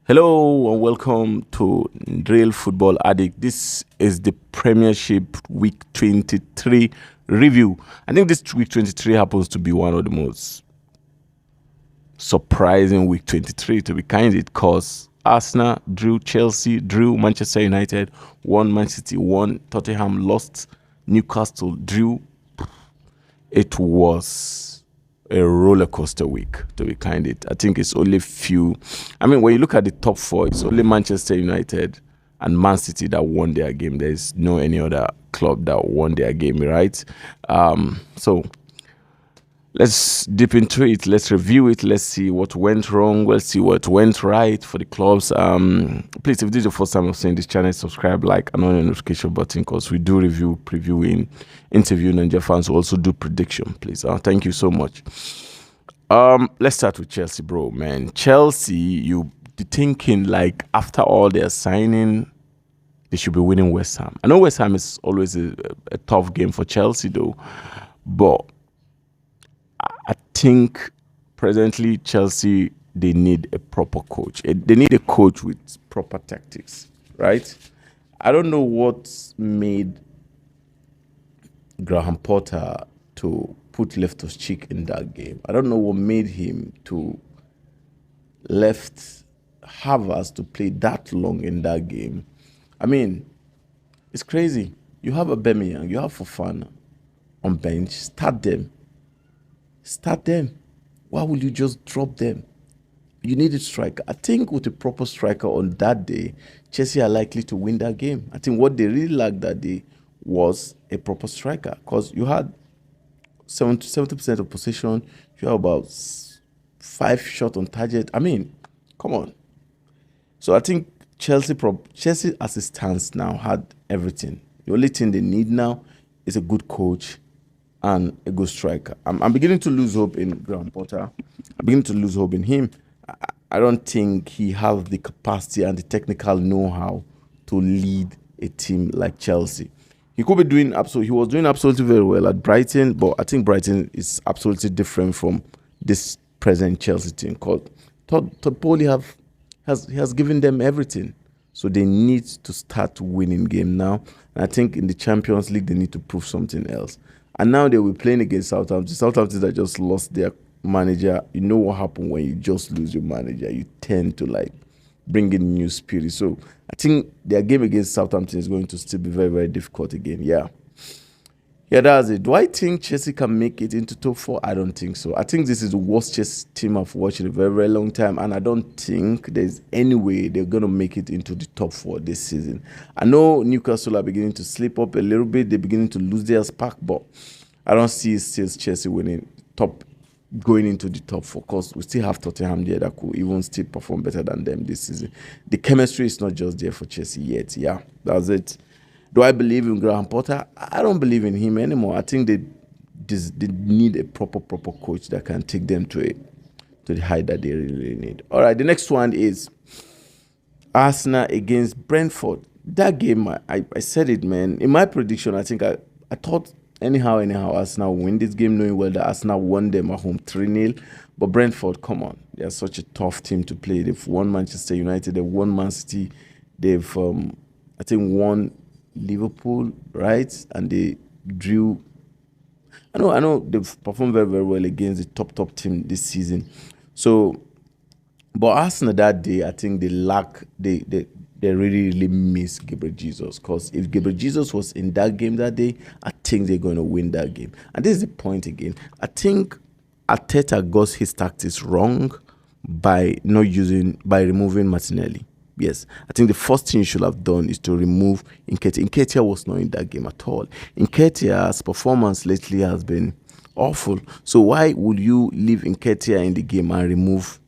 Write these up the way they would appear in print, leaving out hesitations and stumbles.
Hello and welcome to Real Football Addict. This is the Premiership Week 23 review. I think this Week 23 happens to be one of the most surprising Week 23, to be candid, because Arsenal drew, Chelsea drew, Manchester United won, Man City won, Tottenham lost, Newcastle drew. It was a roller coaster week, to be candid. I think it's only few. I mean, when you look at the top four, it's only Manchester United and Man City that won their game. There's no any other club that won their game, right? So let's dip into it. Let's review it. Let's see what went wrong. Let's see what went right for the clubs. Please, if this is the first time of seeing this channel, subscribe, like, and on the notification button, because we do review, previewing, interviewing, and fans. We also do prediction. Please, thank you so much. Let's start with Chelsea, bro. Man, Chelsea, you be thinking like after all their signing, they should be winning West Ham. I know West Ham is always a tough game for Chelsea, though, but I think presently Chelsea, they need a proper coach. They need a coach with proper tactics, right? I don't know what made Graham Potter to put Loftus Cheek in that game. I don't know what made him to left Havertz to play that long in that game. I mean, it's crazy. You have a Aubameyang, you have Fofana on bench. Start them. Start them. Why would you just drop them? You need a striker. I think with a proper striker on that day, Chelsea are likely to win that game. I think what they really lacked that day was a proper striker, because you had 70% of possession. You have about 5 shots on target. I mean, come on. So I think Chelsea as it stands now had everything. The only thing they need now is a good coach and a good striker. I'm beginning to lose hope in Graham Potter. I'm beginning to lose hope in him. I don't think he has the capacity and the technical know-how to lead a team like Chelsea. He could be doing he was doing absolutely very well at Brighton, but I think Brighton is absolutely different from this present Chelsea team. Because Todd Boehly has given them everything, so they need to start winning game now. And I think in the Champions League they need to prove something else. And now they will be playing against Southampton. Southampton that just lost their manager. You know what happened when you just lose your manager? You tend to bring in new spirit. So I think their game against Southampton is going to still be very, very difficult again. Yeah, that's it. Do I think Chelsea can make it into top 4? I don't think so. I think this is the worst Chelsea team I've watched in a very, very long time, and I don't think there's any way they're going to make it into the top 4 this season. I know Newcastle are beginning to slip up a little bit. They're beginning to lose their spark, but I don't see still Chelsea going into the top 4, because we still have Tottenham there that could even still perform better than them this season. The chemistry is not just there for Chelsea yet. Yeah, that's it. Do I believe in Graham Potter? I don't believe in him anymore. I think they need a proper coach that can take them to the height that they really need. All right, the next one is Arsenal against Brentford. That game, I said it, man. In my prediction, I think I thought anyhow, Arsenal win this game, knowing well that Arsenal won them at home 3-0. But Brentford, come on. They're such a tough team to play. They've won Manchester United. They've won Man City. They've, I think, won Liverpool, right? And they drew. I know they've performed very, very well against the top team this season. So, but Arsenal that day, I think they really miss Gabriel Jesus, because if Gabriel Jesus was in that game that day, I think they're going to win that game. And this is the point again. I think Arteta got his tactics wrong by removing Martinelli. Yes, I think the first thing you should have done is to remove Nketiah. Nketiah was not in that game at all. Nketiah's performance lately has been awful. So why would you leave Nketiah in the game and remove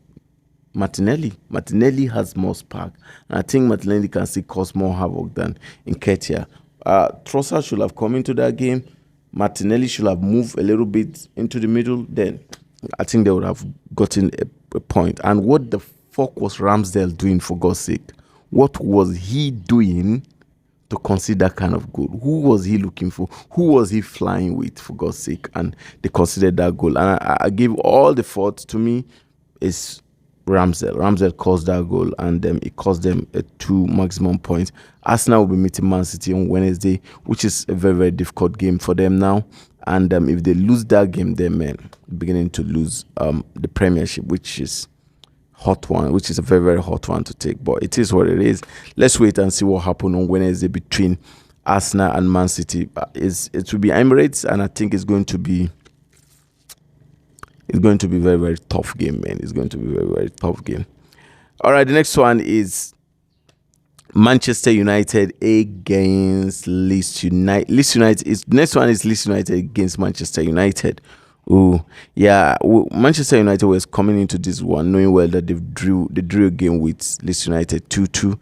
Martinelli? Martinelli has more spark, and I think Martinelli can still cause more havoc than Nketiah. Trossard should have come into that game. Martinelli should have moved a little bit into the middle. Then I think they would have gotten a point. And what the fuck was Ramsdale doing, for God's sake? What was he doing to concede that kind of goal? Who was he looking for? Who was he flying with, for God's sake? And they considered that goal. And I give all the fault to me is Ramsdale caused that goal, and it cost them 2 maximum points. Arsenal will be meeting Man City on Wednesday, which is a very, very difficult game for them now. And if they lose that game, then man, beginning to lose the Premiership, which is hot one, which is a very, very hot one to take. But it is what it is. Let's wait and see what happens on Wednesday between Arsenal and Man City. It will be Emirates, and I think it's going to be very, very tough game, man. It's going to be very, very tough game. All right, the next one is Manchester United against Leeds United. Next one is Leeds United against Manchester United. Oh, yeah. Manchester United was coming into this one knowing well that they drew a game with Leeds United 2-2.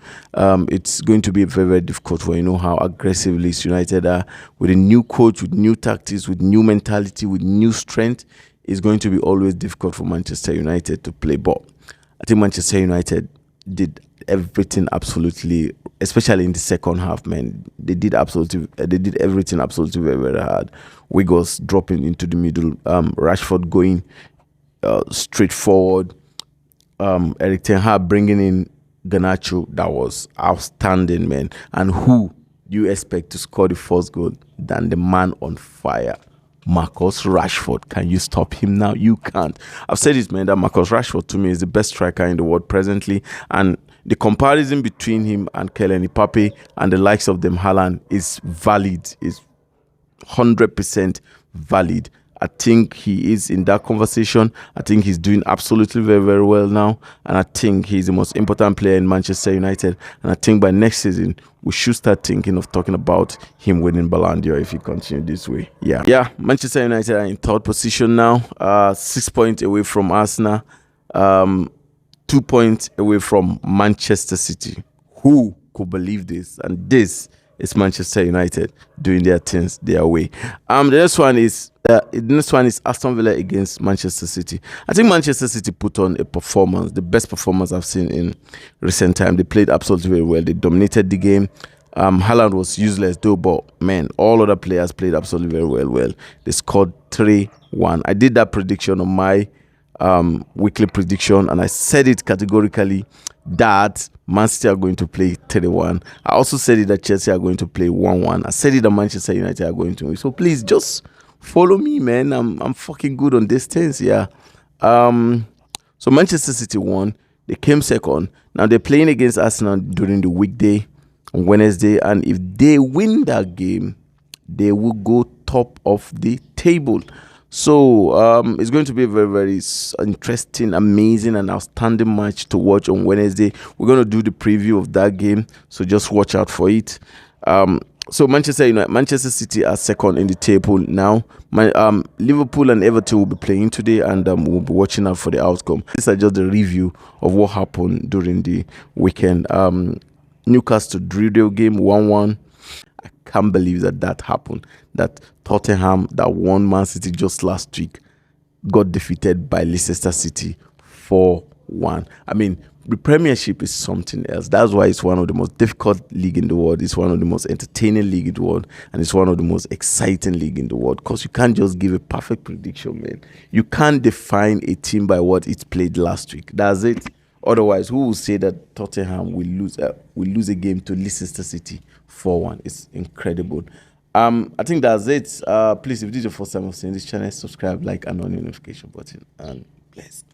It's going to be a very, very difficult one. You know how aggressive Leeds United are, with a new coach, with new tactics, with new mentality, with new strength. It's going to be always difficult for Manchester United to play ball. I think Manchester United did everything absolutely, especially in the second half, man. They did everything absolutely very, very hard. Wiggles dropping into the middle, Rashford going straight forward, Eric Ten Hag bringing in Garnacho. That was outstanding, man. And who do you expect to score the first goal than the man on fire, Marcus Rashford? Can you stop him now? You can't. I've said it, man, that Marcus Rashford to me is the best striker in the world presently, and the comparison between him and Kylian Mbappe and the likes of them Haaland is valid, is 100% valid. I think he is in that conversation. I think he's doing absolutely very, very well now. And I think he's the most important player in Manchester United. And I think by next season, we should start thinking of talking about him winning Ballon d'Or if he continues this way. Yeah, Manchester United are in third position now, 6 points away from Arsenal, 2 points away from Manchester City. Who could believe this? And this is Manchester United doing their things their way. The next one is Aston Villa against Manchester City. I think Manchester City put on a performance, the best performance I've seen in recent time. They played absolutely very well. They dominated the game. Haaland was useless though, but man, all other players played absolutely very well. They scored 3-1. I did that prediction on my weekly prediction, and I said it categorically that Man City are going to play 3-1. I also said it that Chelsea are going to play 1-1. I said it that Manchester United are going to win. So please just follow me, man. I'm fucking good on these things, yeah. So Manchester City won. They came second. Now they're playing against Arsenal during the weekday on Wednesday, and if they win that game, they will go top of the table. So it's going to be a very, very interesting, amazing, and outstanding match to watch on Wednesday. We're going to do the preview of that game, so just watch out for it. So Manchester City are second in the table now. Liverpool and Everton will be playing today, and we'll be watching out for the outcome. These are just the review of what happened during the weekend. Newcastle drew their game 1-1. I can't believe that happened. That Tottenham, that won Man City just last week, got defeated by Leicester City 4-1. I mean, the Premiership is something else. That's why it's one of the most difficult league in the world. It's one of the most entertaining league in the world, and it's one of the most exciting league in the world, because you can't just give a perfect prediction, man. You can't define a team by what it played last week. That's it. Otherwise, who will say that Tottenham will lose a game to Leicester City 4-1? It's incredible. I think that's it. Please, if this is your first time of seeing this channel, subscribe, like, and on the notification button, and blessed.